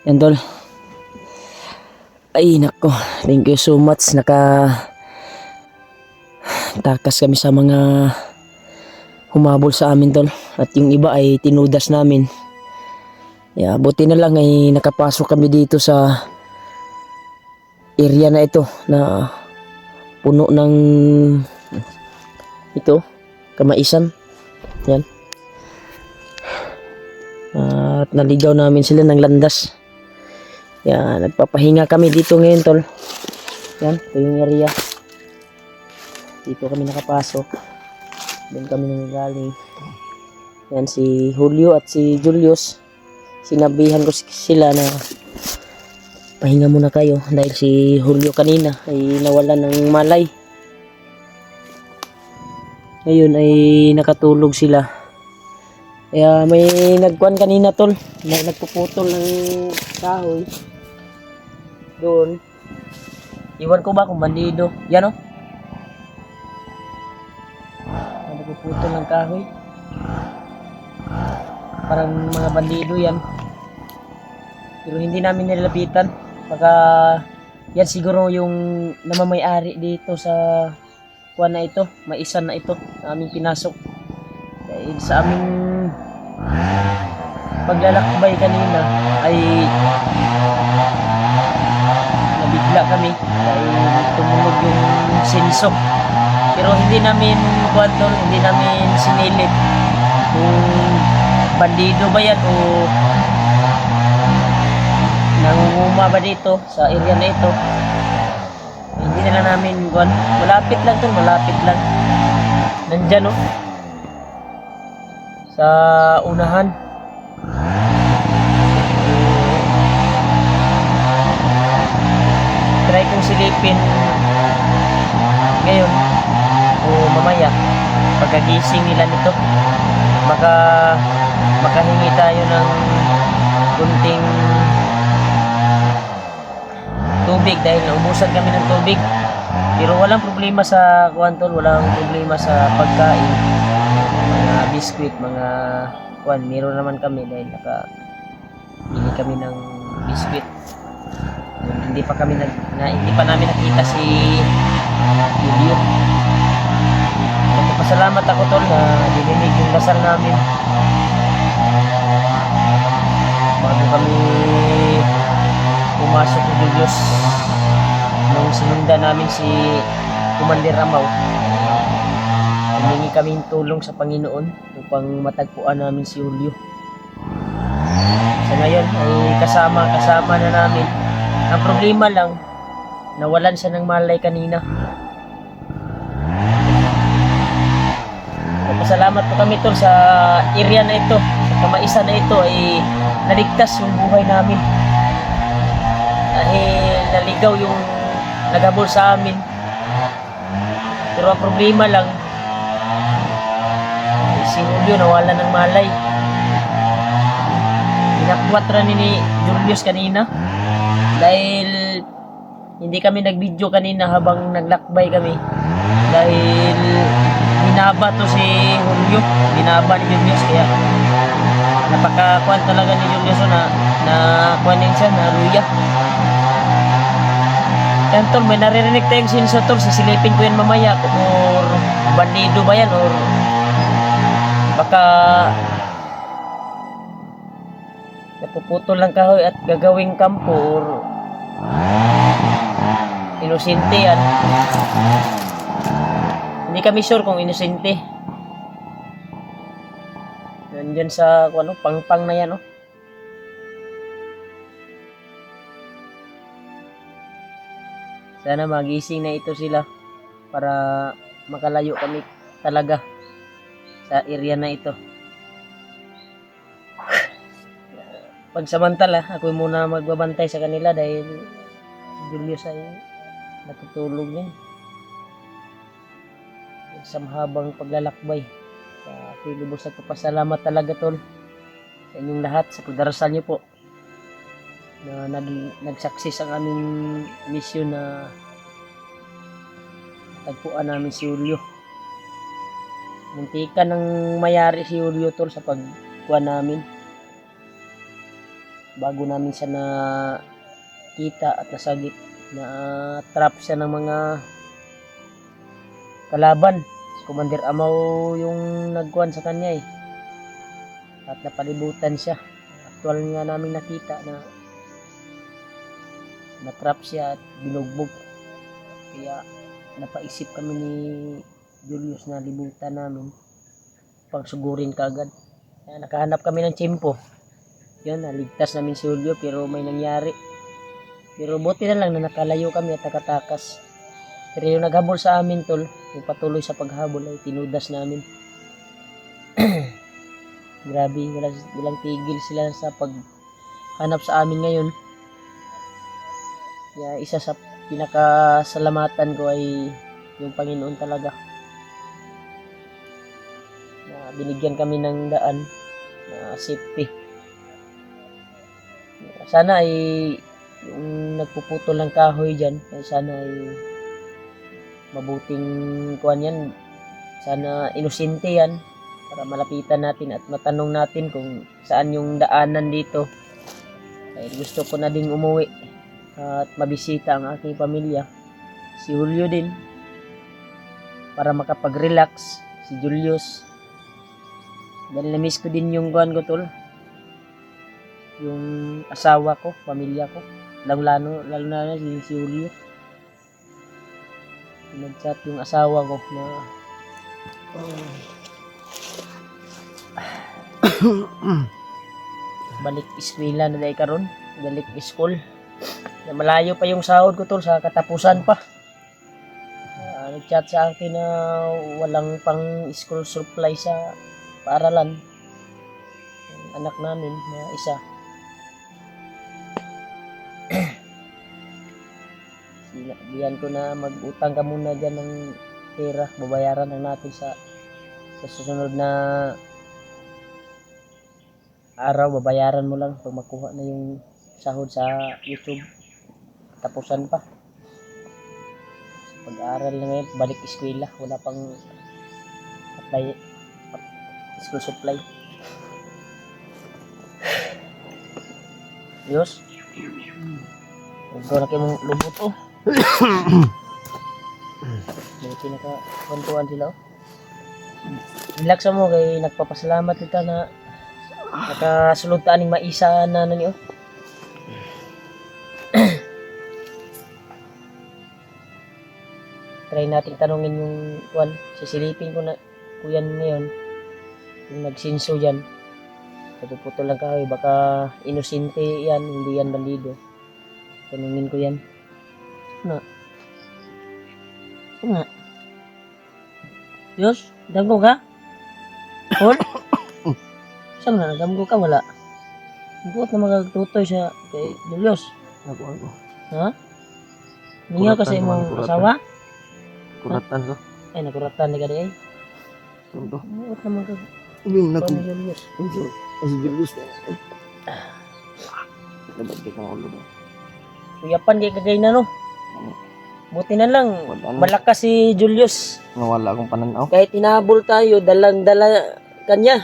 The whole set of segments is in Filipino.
Yan tol. Ay nako, thank you so much. Takas kami sa mga humabol sa amin tol. At yung iba ay tinudas namin. Buti na lang ay nakapasok kami dito sa area na ito na puno ng ito, kamaisan. Yan. At naligaw namin sila ng landas. Nagpapahinga kami dito ngayon tol. Yan, ito yung area. Dito kami nakapasok. Doon kami nanggaling. Yan si Julio at si Julius. Sinabihan ko sila na pahinga muna kayo dahil si Julio kanina ay nawalan ng malay. Ngayon ay nakatulog sila. Kaya may nagkuhan kanina tol. Nagpuputol ng kahoy. Doon. Iwan ko ba kung bandido? Yan o. Nagpuputol ng kahoy. Parang mga bandido yan. Pero hindi namin nilapitan. Baka yan siguro yung namamay-ari dito sa kuha na ito. Maisan na ito na aming pinasok. Dahil sa aming paglalakbay kanina ay nabigla kami dahil tumunog yung senso. Pero hindi namin hindi namin sinilip kung bandido ba yan o nangunguma ba dito sa area na ito. Hindi na lang namin malapit lang to, malapit lang. Nandyan o. Sa unahan. Try kong silipin ngayon o mamaya pagkagising nila nito, baka makahingi tayo ng kunting tubig dahil naubusan kami ng tubig. Pero walang problema sa kuwantol, walang problema sa pagkain, mga biskwit, mga meron naman kami dahil nakabili kami ng biskwit. Hindi pa namin nakita si Julio. Pasalamat ako tol na dininig yung dasal namin bago kami pumasok ng Diyos nung sinundan namin si Commander Ramaw. Humingi kaming tulong sa Panginoon upang matagpuan namin si Julio. Sa ngayon ay kasama na namin. Ang problema lang, nawalan siya ng malay kanina. Salamat po kami tol sa area na ito, sa kamaisan na ito ay naligtas yung buhay namin. Dahil naligaw yung naghabol sa amin. Pero ang problema lang, si Julio nawalan ng malay. Inakwat rin ni Julius kanina dahil hindi kami nag-video kanina habang naglakbay kami dahil binaba to si Julio, binaba ni Julius, kaya napakakuan talaga ni Julius na kuanin siya, na luya. Yan tol, may naririnig tayong sinso tol, sisilipin ko yan mamaya or bandido ba yan or baka napuputol lang kahoy at gagawing kampo or inosente yan. Hindi kami sure kung inosente. Nandyan sa pangpang na yan Sana magising na ito sila para makalayo kami talaga sa area na ito. Pagsamantala, ako muna magbabantay sa kanila dahil Julius ay natutulog din. Sa mahabang paglalakbay. Ako'y lubos na papasalamat talaga tol sa inyong lahat sa pagdarasal niyo po na nag-success ang aming mission na tagpuan namin si Julio. Muntikan nang mayari si Julio tol sa pagkuha namin bago namin siya na kita at nasagip na trap siya ng mga kalaban. Si Commander Amaw yung nagkuhan sa kanya eh. At napalibutan siya. Actual nga namin nakita na na-trap siya at binugbog. Kaya napaisip kami ni Julius na libutan namin. Pagsugurin kagad. Kaya nakahanap kami ng tiyempo. Yun, naligtas namin si Julio pero may nangyari. Pero buti na lang na nakalayo kami at nakatakas. Pero yung naghabol sa amin tol, yung patuloy sa paghabol ay tinudas namin. Grabe, walang tigil sila sa paghanap sa amin ngayon. Kaya isa sa pinakasalamatan ko ay yung Panginoon talaga. Na binigyan kami ng daan na safety. Sana ay yung nagpuputol ng kahoy dyan, ay sana ay mabuting kuhan yan. Sana inosente yan para malapitan natin at matanong natin kung saan yung daanan dito. Ay gusto ko na ding umuwi at mabisita ang aking pamilya. Si Julio din para makapag-relax. Si Julius dahil na-miss ko din yung kuhan ko tol, yung asawa ko, pamilya ko, lalo na si Julio. Nag-chat yung asawa ko na balik eskwela na dahil karon, balik school. Na malayo pa yung sahod ko tol, sa katapusan pa. Nag-chat sa akin na walang pang school supply sa paaralan. Ang anak namin na isa. Sinabihan ko na mag-utang ka muna dyan ng pera, babayaran lang natin sa susunod na araw, babayaran mo lang pag makuha na yung sahod sa YouTube. Tapusan pa. Pag-aaral na ngayon, balik eskwela, wala pang apply, school supply. Diyos, huwag na kayo mong lubot oh. Buti nakakantuan sila oh. Relax mo kay nagpapasalamat kita na nakasulod ta aning maisa na niyo. Try natin tanungin yung kuan, sisilipin ko na kuyan ngayon yung nagsinso dyan. Pagpuputol lang kahoy, baka inosente yan, hindi yan bandido. Tanungin ko yan. Na. Na. Diyos, damgo ka? Paul? Saan na, damgo ka wala? Buot na magagtutoy siya kay Diyos. Ako. Ha? Ningaw kasi mong asawa? Kuratan ko. Ay, nakuratan na ka di ay. Ito. Buot na magag... Ibig na ko. Diyos. Ang Julius na. Dapat kayo kang ulo ba? Kuyapan kay kagay na no. Buti na lang, Wala na. malakas si Julius. Nawala akong pananaw. Kahit tinabol tayo, dalang-dala kanya.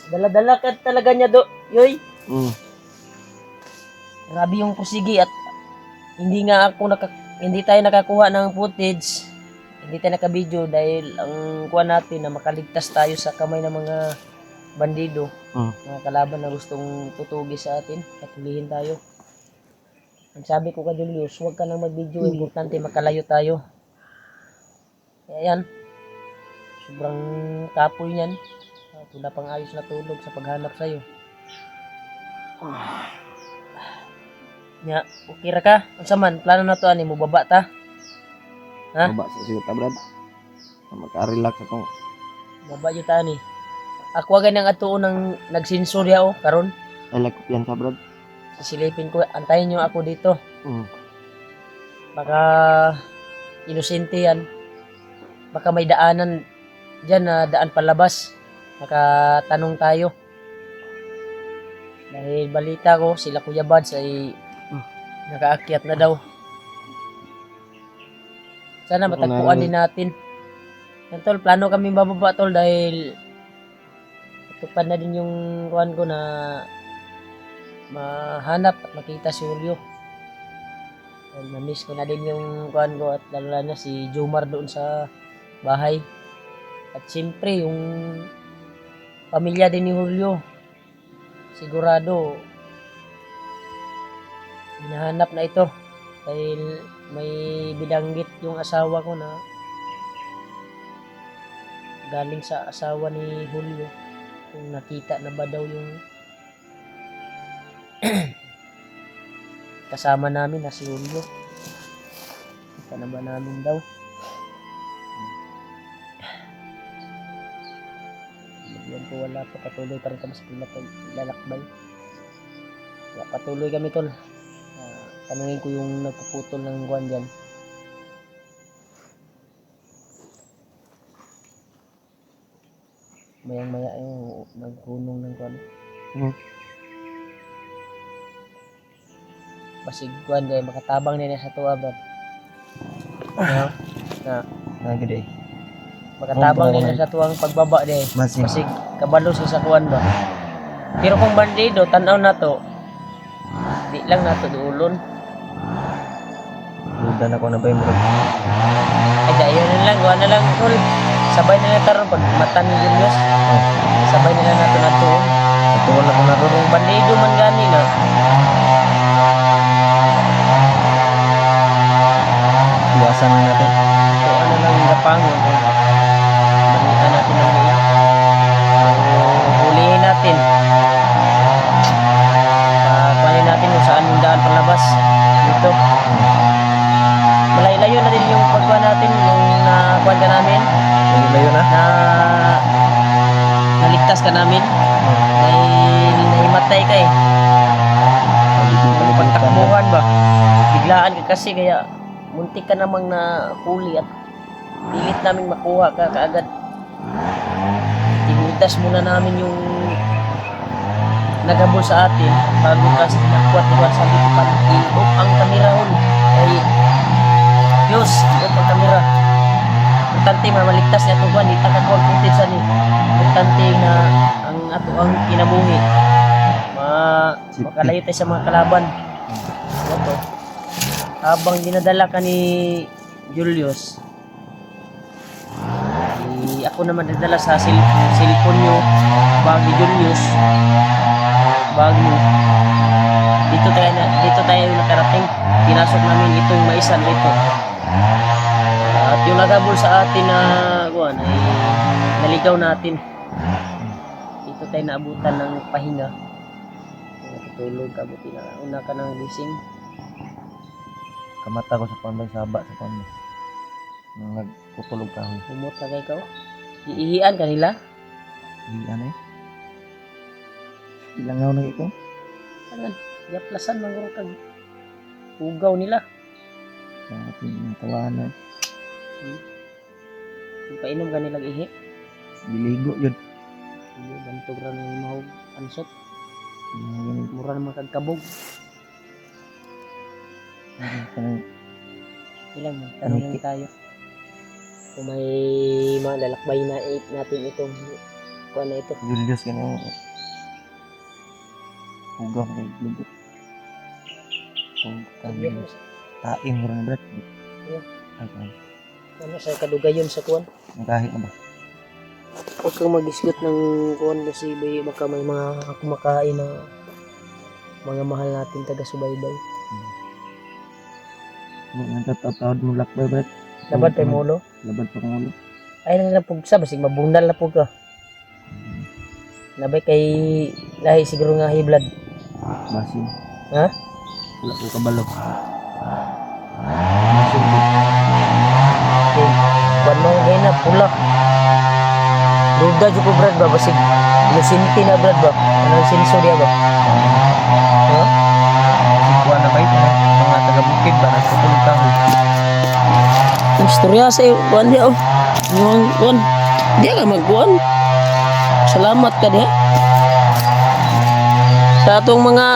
Dala-dala ka talaga niya yoy. Grabe yung pusigi at hindi tayo nakakuha ng footage. Hindi tayo naka-video dahil ang kuha natin na makaligtas tayo sa kamay ng mga bandido. Mga kalaban na gustong tutugi sa atin at hulihin tayo. Ang sabi ko kay Julius, huwag ka nang mag-video, importante makalayo tayo. Kaya yan, sobrang kapoy niyan. Wala pang ayos na tulog sa paghanap sa'yo. Nya, okay ra ka? Ang saman, plano na to ani mo baba ta? Ha? Baba sa siya Brad. Maka-relax ako. Baba yun ta ni. Ako agad nang atuon ng nagsinsor ya oh, karon. Ay like yan sa Brad. Sisilipin ko, antayin niyo ako dito. Baka inosente yan. Baka may daanan diyan na daan palabas. Nakatanong tayo. Dahil balita ko, sila Kuya Bads ay nakaakyat na daw. Sana matagpuan din natin. Yan tol, plano kami bababa tol dahil matupad na din yung kuan ko na mahanap at makita si Julio. Dahil na-miss ko na din yung kuan ko at lalo na si Jomar doon sa bahay. At siyempre yung pamilya din ni Julio. Sigurado hinahanap na ito dahil may bidanggit yung asawa ko na galing sa asawa ni Julio kung nakita na ba daw yung kasama namin na si Julio. Kita na ba namin daw? Yan po, wala pa, patuloy pa rin kami sa lalakbay. Kaya patuloy kami tol. Tanungin ko yung nagpuputol ng guwan dyan. Mayang maya yung nagpunong ng guwan. Basig guwan dahil makatabang nila sa tuwa ba? Gede. Makatabang nila sa tuwang pagbaba dahil. Masig. Basig kabalo siya sa kuwan ba? Pero kung bandido, tanaw na to, di lang nato duulon. Ludan ako na ba yung murag? Ay, dahil na lang, gawa na lang, tol. Sabay na lang taron pag mata ni Julius. Sabay na lang nato na to. Tuwal ako na ron. Kung bandido man gani na, Iwasan na natin. so ano lang gapangon. Balikan natin ang liit. Hulihin natin. Panin natin kung saan yung daan palabas. Dito. Malayo na din yung pagkuha natin nung nakuha ka namin. Layo na? Na naligtas ka namin. Naimatay ka eh. Pagtakbuhan ba? Biglaan ka kasi kaya muntik ka namang na huli at pilit namin makuha ka kaagad. Tinudas muna namin yung nagabol sa atin bago kasi nakuha diba sabi ko pa i-off ang kamera hon ay Diyos, i-off ang kamera importante maligtas niya ito ba di takakon footage sa ni importante na ang ato ang kinabuhi makalayo tayo sa mga kalaban ito habang dinadala ka ni Julius ako naman nagdala sa cellphone nyo bag ni Julius bag nyo dito tayo nakarating pinasok namin itong maisan ito at yung nagabol sa atin na kuwan ay naligaw natin dito tayo naabutan ng pahinga natutulog ka buti na una ka ng gising Kamata ko sa pandang saba sa pandang. Nung nagkutulog ka ako. humot na kayo iihian ka nila Ano eh? Ilangaw na ito? angan yaplasan manguro kag ugaw nila Sa ating mga tawanan. painom ka nilang ihi Diligo yun. hindi bantog ra ng mahog ansot Ganun. mura naman kagkabog Kanang ilang man tanong lang tayo kung may mga lalakbay na natin itong kuha na ito Julius ganun. Hugaw na ilugot. Kung taing mo rin brad. Yeah. Okay. ano sa kadugayon sa kuwan Kahit na ba? huwag kang mag-isgot ng kuwan kasi baka may mga kumakain na mga mahal natin taga-subaybay Nagtatawad mo lakbay brad. labad tayo mulo Labad pa kong ulo. ay lang na pugsa basig mabundal na pug ka nabay kay lahi siguro nga high blood Basin. ha Wala ko kabalo. Basin ko. okay kuwan mo ngayon na pula duda dyan ko brad ba basig lusinti na brad ba anong sinso diya ba ha Kuha na ba ito? Mga taga-bukid ba? Nagkutulog ka ako. ang istorya sa iyo kuwan diya oh yung kuwan diya ka magkuwan salamat ka diya sa atong mga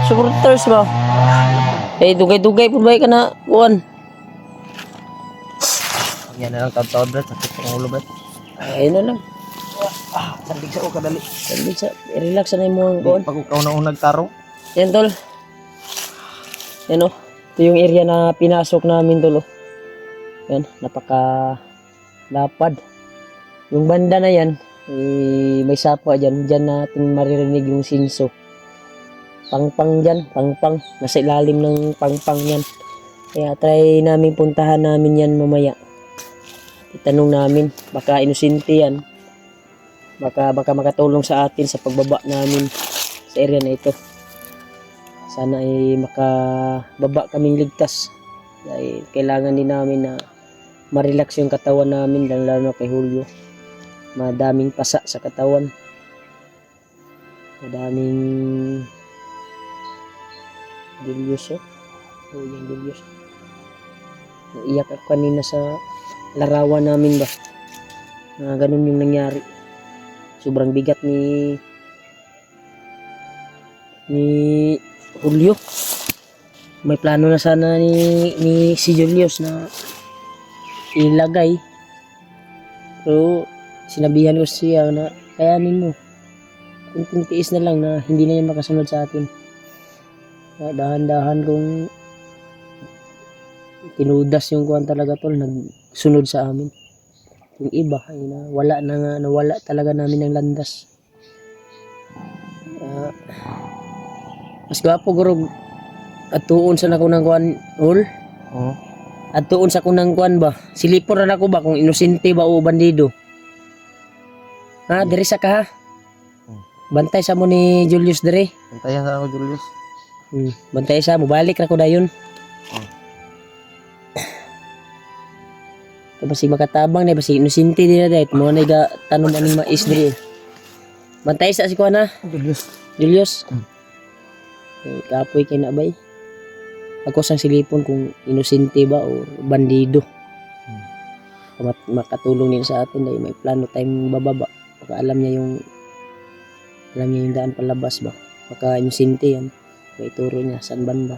supporters ba eh dugay-dugay po ba ka na kuwan Yan na lang tawad brad. Sakit pang ulo brad. ayun na lang Sandig sa o kadali. Sabi sa, relax na mo ang kuan. Pag ikaw na unang taro. Yan tol. Yan o. Ito yung area na pinasok namin tol. Yan, napaka lapad. Yung banda na yan, may sapa dyan. Dyan natin maririnig yung sinso. Pangpang dyan, pangpang. Nasa ilalim ng pangpang yan. Kaya try namin puntahan namin yan mamaya. Itanong namin, baka inosente yan. Baka makatulong sa atin sa pagbaba namin sa area na ito. Sana ay makababa kaming ligtas. Dahil kailangan din namin na ma-relax yung katawan namin, lalo na kay Julio. Madaming pasa sa katawan. Madaming Julius oh. Oh, yung Julius. Naiyak ako kanina sa larawan namin ba. Ganun yung nangyari. Sobrang bigat ni Julio. May plano na sana ni si Julius na ilagay. Pero sinabihan ko siya na kayanin mo. Kunting tiis na lang na hindi na yan makasunod sa atin. Dahan-dahan kung tinudas yung kuwan talaga tol, nagsunod sa amin. Yung iba ay nawala talaga namin ng landas. Mas gwapo gurog at tuon sa nakunang kuwan hol. Oo. At tuon sa kunang kuwan ba? Silipor na ako ba kung inosente ba o bandido? Ha, dire sa ka ha? Bantay sa mo ni Julius dire. Bantayan sa ako, Julius. Bantay sa mo, balik na ko dayon. Basi makatabang na, basi inosente din na dahit mo na tanom aning mais dire. Bantay sa si kuwan ha? Julius. Julius. Kapoy kay na bay. Ako sang silipon kung inosente ba o bandido. Makatulong din sa atin dahil may plano tayong bababa. Baka alam niya yung daan palabas ba. Baka inosente yan. May turo niya saan banda.